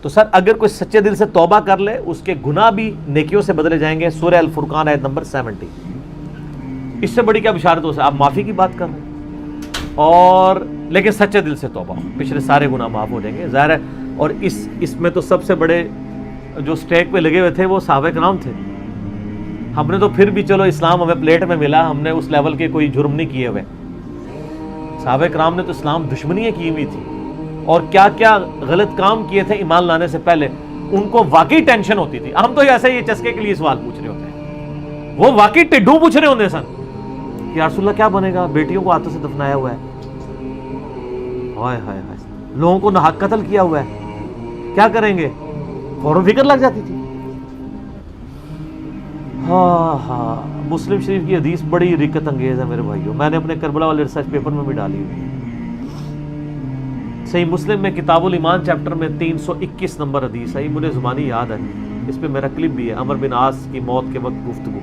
تو سر اگر کوئی سچے دل سے توبہ کر لے اس کے گناہ بھی نیکیوں سے بدلے جائیں گے. سورہ الفرقان آیت نمبر 70. اس سے بڑی کیا بشارت ہو سکتی ہے؟ آپ معافی کی بات کر رہے ہیں اور لیکن سچے دل سے توبہ ہو, پچھلے سارے گناہ معاف ہو جائیں گے. ظاہر ہے, اور اس میں تو سب سے بڑے جو سٹیک پہ لگے ہوئے تھے وہ صحابہ کرام تھے. ہم نے تو پھر بھی چلو اسلام ہمیں پلیٹ میں ملا, ہم نے اس لیول کے کوئی جرم نہیں کیے ہوئے. صحابہ کرام نے تو اسلام دشمنیاں کی ہوئی تھی اور کیا کیا غلط کام کیے تھے ایمان لانے سے پہلے. ان کو واقعی ٹینشن ہوتی تھی. ہم تو ایسے ہی چسکے کے لیے سوال پوچھ رہے ہوتے ہیں, وہ واقعی ٹڈو پوچھ رہے ہوتے سن کہ یا رسول اللہ کیا بنے گا, بیٹیوں کو ہاتھوں سے دفنایا ہوا ہے, ہائے ہائے ہائے, لوگوں کو ناحق قتل کیا ہوا ہے, کیا کریں گے, فوراً فکر لگ جاتی تھی. ہاں مسلم شریف کی حدیث بڑی رکت انگیز ہے میرے بھائیوں, میں نے اپنے کربلا والے ریسرچ پیپر میں بھی ڈالی ہوئی. صحیح مسلم میں کتاب الایمان چیپٹر میں 321 نمبر حدیث ہے, مجھے زبانی یاد ہے, اس پہ میرا کلپ بھی ہے, عمر بن عاص کی موت کے وقت گفتگو.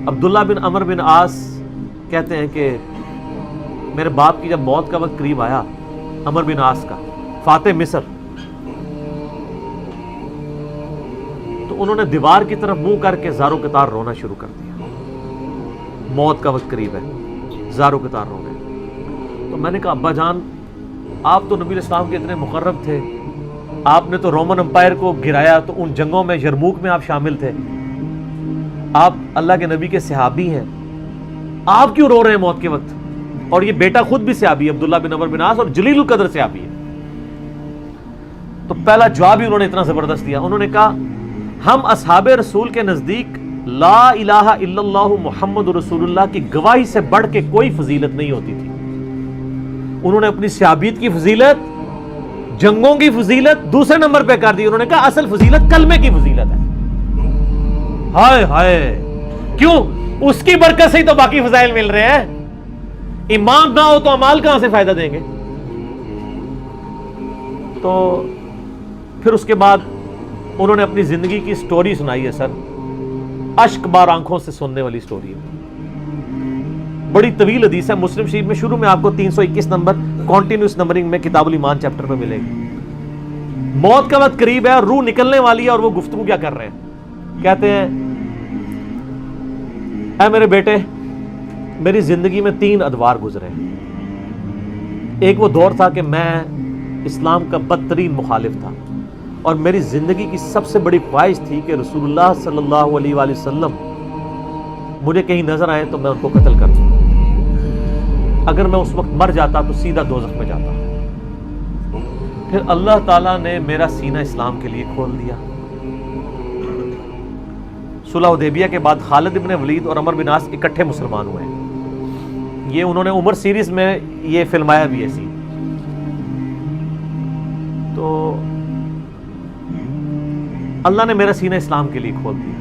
عبداللہ بن عمر بن عاص کہتے ہیں کہ میرے باپ کی جب موت کا وقت قریب آیا, عمر بن عاص کا, فاتح مصر, تو انہوں نے دیوار کی طرف منہ کر کے زارو قطار رونا شروع کر دیا. موت کا وقت قریب ہے, زارو قطار رو گئے. تو میں نے کہا ابا جان آپ تو نبی الاسلام کے اتنے مقرب تھے, آپ نے تو رومن امپائر کو گرایا, تو ان جنگوں میں یرموک میں آپ شامل تھے, آپ اللہ کے نبی کے صحابی ہیں, آپ کیوں رو رہے ہیں موت کے وقت؟ اور یہ بیٹا خود بھی صحابی ہے, عبداللہ بن عمر بن عاص, اور جلیل القدر صحابی ہے. تو پہلا جواب ہی انہوں نے اتنا زبردست دیا, انہوں نے کہا ہم اصحاب رسول کے نزدیک لا الہ الا اللہ محمد رسول اللہ کی گواہی سے بڑھ کے کوئی فضیلت نہیں ہوتی تھی. انہوں نے اپنی صحابیت کی فضیلت, جنگوں کی فضیلت دوسرے نمبر پہ کر دی. انہوں نے کہا اصل فضیلت کلمے کی فضیلت ہے. ہائے ہائے, کیوں؟ اس کی برکت سے ہی تو باقی فضائل مل رہے ہیں. ایمان نہ ہو تو اعمال کہاں سے فائدہ دیں گے؟ تو پھر اس کے بعد انہوں نے اپنی زندگی کی سٹوری سنائی ہے سر, اشک بار آنکھوں سے سننے والی سٹوری ہے, بڑی طویل حدیث ہے. مسلم شریف میں شروع میں آپ کو 321 نمبر کنٹینیوس نمبرنگ میں کتاب الایمان چیپٹر میں ملے گی. موت کا وقت قریب ہے, روح نکلنے والی ہے, اور وہ گفتگو کیا کر رہے ہیں, کہتے ہیں اے میرے بیٹے, میری زندگی میں 3 ادوار گزرے. ایک وہ دور تھا کہ میں اسلام کا بدترین مخالف تھا, اور میری زندگی کی سب سے بڑی خواہش تھی کہ رسول اللہ صلی اللہ علیہ وآلہ وسلم مجھے کہیں نظر آئے تو میں ان کو قتل کر دوں. اگر میں اس وقت مر جاتا تو سیدھا دوزخ میں جاتا. پھر اللہ تعالیٰ نے میرا سینہ اسلام کے لیے کھول دیا. صلح حدیبیہ کے بعد خالد بن ولید اور عمر بن عاص اکٹھے مسلمان ہوئے. یہ انہوں نے عمر سیریز میں یہ فلمایا بھی ہے سین. تو اللہ نے میرا سینہ اسلام کے لیے کھول دیا,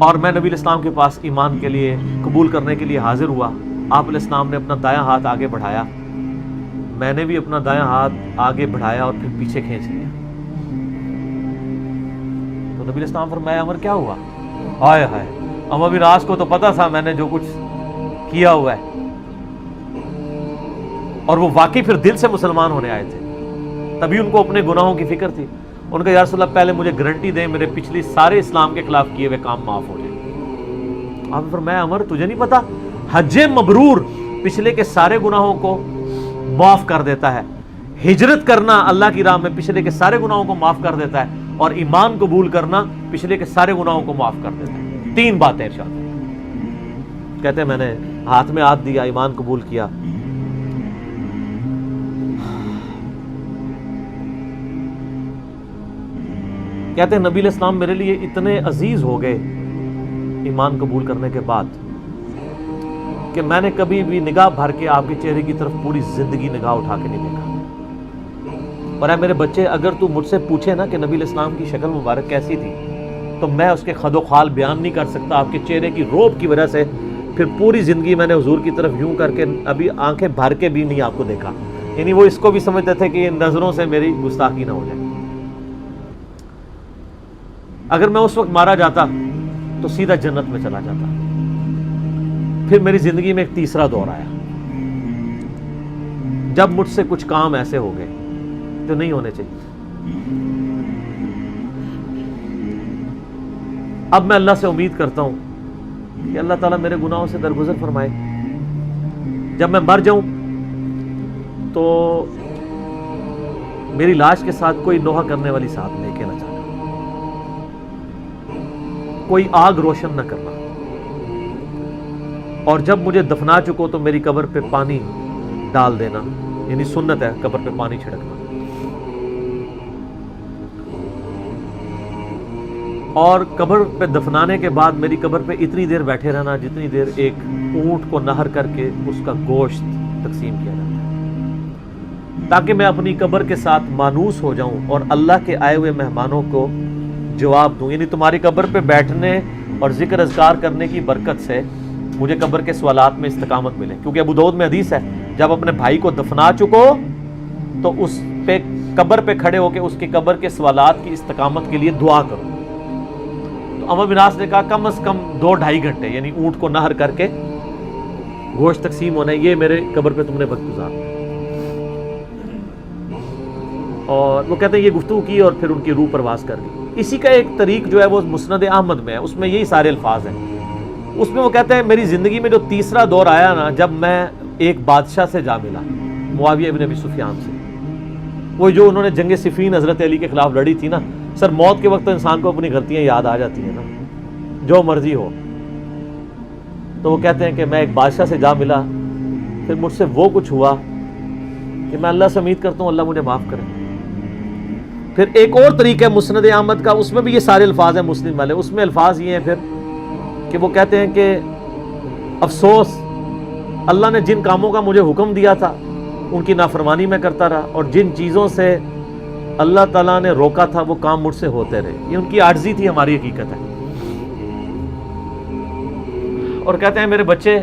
اور میں نبی الاسلام کے پاس ایمان کے لیے قبول کرنے کے لیے حاضر ہوا. آپ علیہ السلام نے اپنا دایاں ہاتھ آگے بڑھایا, میں نے بھی اپنا دایاں ہاتھ آگے بڑھایا اور پھر پیچھے کھینچ لیا. تو نبی الاسلام فرمایا عمر کیا ہوا؟ ہائے ہائے, عمر بن عاص کو تو پتا تھا میں نے جو کچھ کیا ہوا ہے, اور وہ واقعی پھر دل سے مسلمان ہونے آئے تھے, تبھی ان کو اپنے گناہوں کی فکر تھی. ان کا یا رسول اللہ پہلے مجھے گارنٹی دیں میرے پچھلی سارے اسلام کے خلاف کیے ہوئے کام معاف ہو جائیں. آپ فرمایا عمر تجھے نہیں پتا, حج مبرور پچھلے کے سارے گناہوں کو معاف کر دیتا ہے, ہجرت کرنا اللہ کی راہ میں پچھلے کے سارے گناہوں کو معاف کر دیتا ہے, اور ایمان قبول کرنا پچھلے کے سارے گناہوں کو معاف کر دیتا ہے. 3 باتیں ارشاد. کہتے ہیں میں نے ہاتھ میں ہاتھ دیا, ایمان قبول کیا. کہتے ہیں نبی علیہ السلام میرے لیے اتنے عزیز ہو گئے ایمان قبول کرنے کے بعد کہ میں نے کبھی بھی نگاہ بھر کے آپ کے چہرے کی طرف پوری زندگی نگاہ اٹھا کے نہیں دیکھا. اور اے میرے بچے, اگر تو مجھ سے پوچھے نا کہ نبی علیہ السلام کی شکل مبارک کیسی تھی, تو میں اس کے خد و خال بیان نہیں کر سکتا. آپ کے چہرے کی روب کی وجہ سے پھر پوری زندگی میں نے حضور کی طرف یوں کر کے ابھی آنکھیں بھر کے بھی نہیں آپ کو دیکھا. یعنی وہ اس کو بھی سمجھتے تھے کہ یہ نظروں سے میری گستاخی نہ ہو جائے. اگر میں اس وقت مارا جاتا تو سیدھا جنت میں چلا جاتا. پھر میری زندگی میں ایک تیسرا دور آیا. جب مجھ سے کچھ کام ایسے ہو گئے جو نہیں ہونے چاہیے. اب میں اللہ سے امید کرتا ہوں کہ اللہ تعالیٰ میرے گناہوں سے درگزر فرمائے. جب میں مر جاؤں تو میری لاش کے ساتھ کوئی نوحہ کرنے والی ساتھ لے کے نہ جانا, کوئی آگ روشن نہ کرنا, اور جب مجھے دفنا چکو تو میری قبر پہ پانی ڈال دینا, یعنی سنت ہے قبر پہ پانی چھڑکنا. اور قبر پہ دفنانے کے بعد میری قبر پہ اتنی دیر بیٹھے رہنا جتنی دیر ایک اونٹ کو نہر کر کے اس کا گوشت تقسیم کیا جاتا ہے, تاکہ میں اپنی قبر کے ساتھ مانوس ہو جاؤں اور اللہ کے آئے ہوئے مہمانوں کو جواب دوں. یعنی تمہاری قبر پہ بیٹھنے اور ذکر اذکار کرنے کی برکت سے مجھے قبر کے سوالات میں استقامت ملے. کیونکہ ابو داؤد میں حدیث ہے, جب اپنے بھائی کو دفنا چکو تو اس پہ قبر پہ کھڑے ہو کے اس کی قبر کے سوالات کی استقامت کے لیے دعا کرو. تو عمر بن عاص نے کہا کم از کم 2-2.5 گھنٹے, یعنی اونٹ کو نہر کر کے گوشت تقسیم ہونا ہے, یہ میرے قبر پہ تم نے وقت گزارنا. اور وہ کہتے ہیں یہ گفتگو کی اور پھر ان کی روح پرواز کر گئی. اسی کا ایک طریق جو ہے وہ مسند احمد میں ہے, اس میں یہی سارے الفاظ ہیں. اس میں وہ کہتے ہیں میری زندگی میں جو تیسرا دور آیا نا, جب میں ایک بادشاہ سے جا ملا, معاویہ ابن ابی سفیان سے, وہ جو انہوں نے جنگ صفین حضرت علی کے خلاف لڑی تھی نا. سر موت کے وقت تو انسان کو اپنی غلطیاں یاد آ جاتی ہیں نا, جو مرضی ہو. تو وہ کہتے ہیں کہ میں ایک بادشاہ سے جا ملا, پھر مجھ سے وہ کچھ ہوا کہ میں اللہ سے امید کرتا ہوں اللہ مجھے معاف کرے. پھر ایک اور طریقہ ہے مسند احمد کا, اس میں بھی یہ سارے الفاظ ہیں مسلم والے. اس میں الفاظ یہ ہیں پھر کہ وہ کہتے ہیں کہ افسوس, اللہ نے جن کاموں کا مجھے حکم دیا تھا ان کی نافرمانی میں کرتا رہا, اور جن چیزوں سے اللہ تعالیٰ نے روکا تھا وہ کام مجھ سے ہوتے رہے. یہ ان کی عاجزی تھی, ہماری حقیقت ہے. اور کہتے ہیں میرے بچے,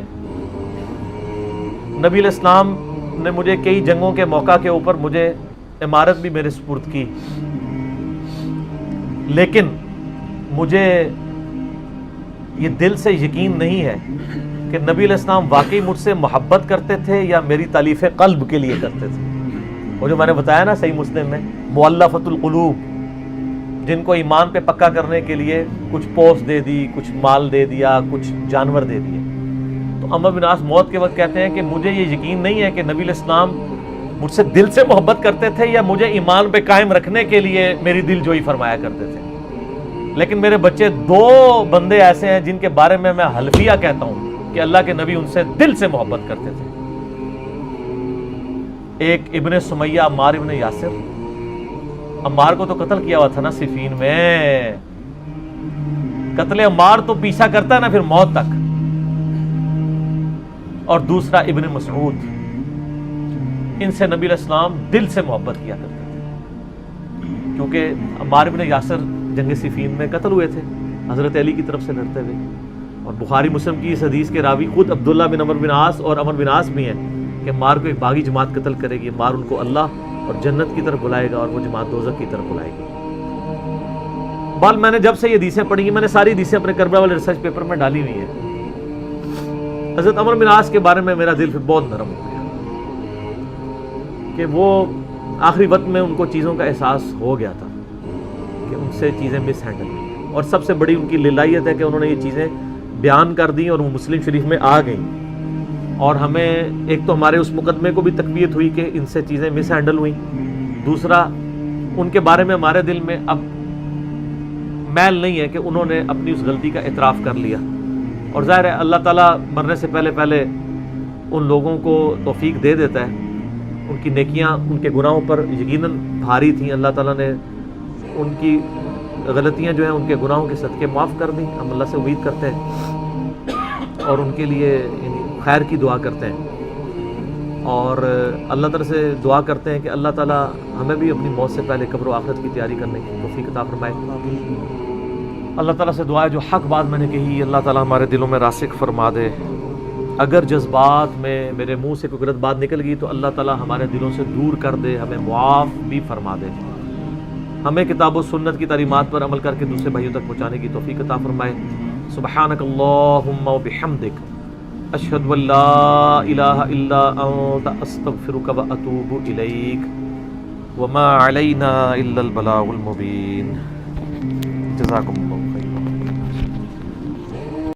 نبی علیہ السلام نے مجھے کئی جنگوں کے موقع کے اوپر مجھے عمارت بھی میرے سپرد کی, لیکن مجھے یہ دل سے یقین نہیں ہے کہ نبی علیہ السلام واقعی مجھ سے محبت کرتے تھے یا میری تالیف قلب کے لیے کرتے تھے. وہ جو میں نے بتایا نا صحیح مسلم میں, مؤلفۃ القلوب, جن کو ایمان پہ پکا کرنے کے لیے کچھ پوسٹ دے دی, کچھ مال دے دیا, کچھ جانور دے دیے. تو عمر بن عاص موت کے وقت کہتے ہیں کہ مجھے یہ یقین نہیں ہے کہ نبی علیہ السلام مجھ سے دل سے محبت کرتے تھے یا مجھے ایمان پہ قائم رکھنے کے لیے میری دل جوئی فرمایا کرتے تھے. لیکن میرے بچے 2 بندے ایسے ہیں جن کے بارے میں حلفیہ کہتا ہوں کہ اللہ کے نبی ان سے دل سے محبت کرتے تھے. ایک ابن سمیہ عمار ابن یاسر, عمار کو تو قتل کیا ہوا تھا نا صفین میں, قتل عمار تو پیچھا کرتا ہے نا پھر موت تک. اور دوسرا ابن مسعود, ان سے نبی علیہ السلام دل سے محبت کیا کرتے تھے, کیونکہ عمار ابن یاسر جنگ صفین میں قتل ہوئے تھے حضرت علی کی طرف سے لڑتے ہوئے. اور بخاری مسلم کی اس حدیث کے راوی خود عبداللہ بن عمر بن عاص اور عمر بن عاص بھی ہیں کہ عمار کو ایک باغی جماعت قتل کرے گی, عمار ان کو اللہ اور جنت کی طرف بلائے گا اور وہ جماعت دوزخ کی طرف بلائے گی. بال میں نے جب سے یہ حدیثیں پڑھی ہیں, میں نے ساری حدیثیں اپنے کربلا والے ریسرچ پیپر میں ڈالی ہوئی ہیں. حضرت عمر بن عاص کے بارے میں میرا دل پھر بہت نرم ہو گیا کہ وہ آخری وقت میں ان کو چیزوں کا احساس ہو گیا تھا کہ ان سے چیزیں مس ہینڈل ہوئی, اور سب سے بڑی ان کی للائیت ہے کہ انہوں نے یہ چیزیں بیان کر دی اور وہ مسلم شریف میں آ گئیں. اور ہمیں ایک تو ہمارے اس مقدمے کو بھی تقویت ہوئی کہ ان سے چیزیں مس ہینڈل ہوئیں, دوسرا ان کے بارے میں ہمارے دل میں اب میل نہیں ہے کہ انہوں نے اپنی اس غلطی کا اعتراف کر لیا. اور ظاہر ہے اللہ تعالیٰ مرنے سے پہلے پہلے ان لوگوں کو توفیق دے دیتا ہے. ان کی نیکیاں ان کے گناہوں پر یقیناً بھاری تھیں, اللہ تعالیٰ نے ان کی غلطیاں جو ہیں ان کے گناہوں کے صدقے معاف کر دیں. ہم اللہ سے امید کرتے ہیں اور ان کے لیے خیر کی دعا کرتے ہیں, اور اللہ تعالیٰ سے دعا کرتے ہیں کہ اللہ تعالیٰ ہمیں بھی اپنی موت سے پہلے قبر و آخرت کی تیاری کرنے کی توفیق عطا فرمائے. اللہ تعالیٰ سے دعا ہے جو حق بات میں نے کہی اللہ تعالیٰ ہمارے دلوں میں راسخ فرما دے. اگر جذبات میں میرے منہ سے کوئی غلط بات نکل گئی تو اللہ تعالیٰ ہمارے دلوں سے دور کر دے, ہمیں معاف بھی فرما دے. ہمیں کتاب و سنت کی تعلیمات پر عمل کر کے دوسرے بھائیوں تک پہنچانے کی توفیق عطا فرمائے. سبحانک اللہم و بحمدک اشہد ان لا الہ الا انت استغفرک واتوب الیک وما علینا الا البلاغ المبین. جزاکم اللہ.